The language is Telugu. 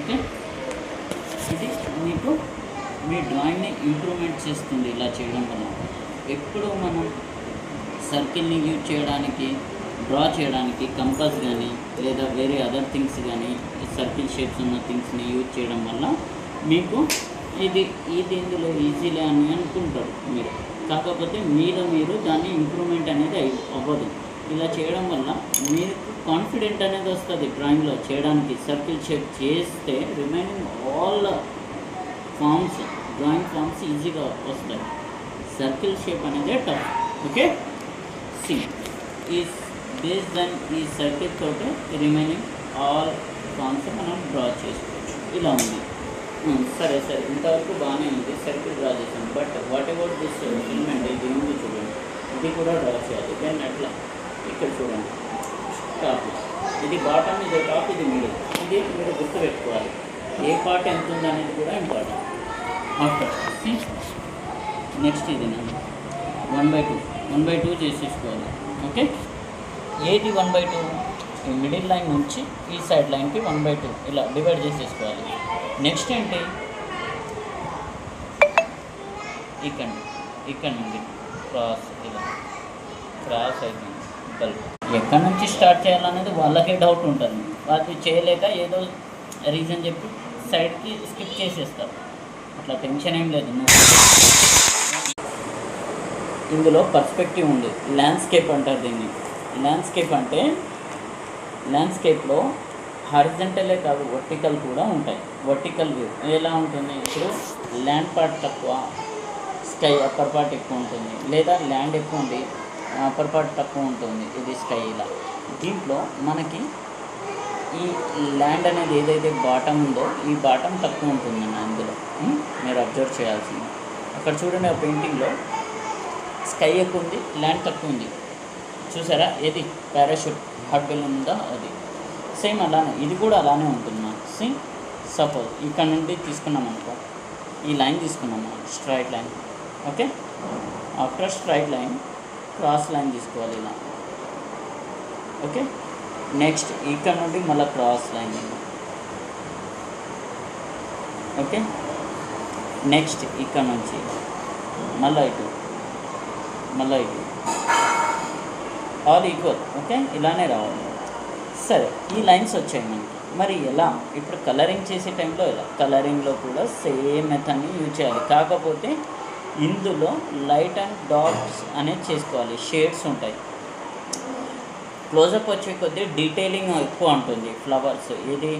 ఓకే, ఇది మీకు మీ డ్రాయింగ్ని ఇంప్రూవ్మెంట్ చేస్తుంది ఇలా చేయడం వల్ల. ఎప్పుడు మనం సర్కిల్ని యూజ్ చేయడానికి, డ్రా చేయడానికి కంపాస్ కానీ లేదా వేరే అదర్ థింగ్స్ కానీ సర్కిల్ షేప్స్ ఉన్న థింగ్స్ని యూజ్ చేయడం వల్ల మీకు ఇది ఇందులో ఈజీలే అని అనుకుంటారు మీరు. కాకపోతే మీరు దాన్ని ఇంప్రూవ్మెంట్ అనేది అవ్వదు. ఇలా చేయడం వల్ల మీకు కాన్ఫిడెంట్ అనేది వస్తుంది డ్రాయింగ్లో చేయడానికి. సర్కిల్ షేప్ చేస్తే remaining all forms, drawing forms ఈజీగా వస్తాయి. సర్కిల్ షేప్ అనేది tough. Okay, C is base then ఈ సర్కిల్ తోటి రిమైనింగ్ ఆల్ ఫామ్స్ మనం డ్రా చేసుకోవచ్చు. ఇలా ఉంది. సరే ఇంతవరకు బాగానే ఉంది, సర్కిల్ డ్రా చేసాం. But what about this filament? ఇది ఉంది చూడండి, ఇది కూడా డ్రా చేయాలి. దెన్ అట్లా ఇక్కడ చూడండి, టాప్ ఇది బాటమ్, ఇది టాప్, ఇది మిడిల్. ఇది మీరు గుర్తుపెట్టుకోవాలి. ఏ పార్ట్ ఎంత ఉంది అనేది కూడా ఇంపార్టెంట్. ఆఫ్టర్ నెక్స్ట్ ఇది 1/2 చేసేసుకోవాలి. ఓకే, ఏది 1/2? ఈ మిడిల్ లైన్ నుంచి ఈ సైడ్ లైన్కి 1/2 ఇలా డివైడ్ చేసేసుకోవాలి. నెక్స్ట్ ఏంటి, ఇక్కడ నుండి క్రాస్, ఇలా క్రాస్ అయిపోయింది. ఎక్కడి నుంచి స్టార్ట్ చేయాలనేది వాళ్ళకే డౌట్ ఉంటుంది. వాళ్ళు చేయలేక ఏదో రీజన్ చెప్పి సైడ్కి స్కిప్ చేసేస్తారు. అట్లా టెన్షన్ ఏం లేదు. ఇందులో పర్స్పెక్టివ్ ఉంది. ల్యాండ్స్కేప్ అంటారు దీన్ని. ల్యాండ్స్కేప్ అంటే ల్యాండ్స్కేప్లో హారిజంటలే కాదు, వర్టికల్ కూడా ఉంటాయి. వర్టికల్ వ్యూ ఎలా ఉంటుంది? ఇప్పుడు ల్యాండ్ పార్ట్ తక్కువ, స్కై అప్పర్ పార్ట్ ఎక్కువ ఉంటుంది, లేదా ల్యాండ్ ఎక్కువ ఉంది, అప్పర్ పార్ట్ తక్కువ ఉంటుంది, ఇది స్కై. ఇలా దీంట్లో మనకి ఈ ల్యాండ్ అనేది ఏదైతే బాటమ్ ఉందో ఈ బాటమ్ తక్కువ ఉంటుందన్న ఇందులో మీరు అబ్జర్వ్ చేయాల్సింది. అక్కడ చూడండి, ఆ పెయింటింగ్లో స్కై ఎక్కువ ఉంది, ల్యాండ్ తక్కువ ఉంది. చూసారా? ఏది పారాషూట్ హాట్ బెలూన్ ఉందా అది. సేమ్ అలానే ఇది కూడా అలానే ఉంటుంది. సేమ్ సపోజ్ ఇక్కడ నుండి తీసుకున్నాం అనుకో, ఈ లైన్ తీసుకున్నాము, straight line. Okay, after straight line cross line తీసుకోవాలి ఇలా. ఓకే, నెక్స్ట్ ఇక్కడ నుండి మళ్ళీ క్రాస్ లైన్. ఓకే, నెక్స్ట్ ఇక్కడ నుంచి మళ్ళీ ఇటు ఆల్ ఈక్వల్. ఓకే, ఇలానే రావాలి. సరే, ఈ లైన్స్ వచ్చాయి మనకి. మరి ఎలా? ఇప్పుడు కలరింగ్ చేసే టైంలో ఎలా? కలరింగ్లో కూడా సేమ్ మెథడ్ని యూజ్ చేయాలి. కాకపోతే ఇందులో లైట్ అండ్ డార్క్స్ అనేది చేసుకోవాలి. షేడ్స్ ఉంటాయి. క్లోజప్ వచ్చే కొద్దీ డీటెయిలింగ్ ఎక్కువ ఉంటుంది. ఫ్లవర్స్ ఇది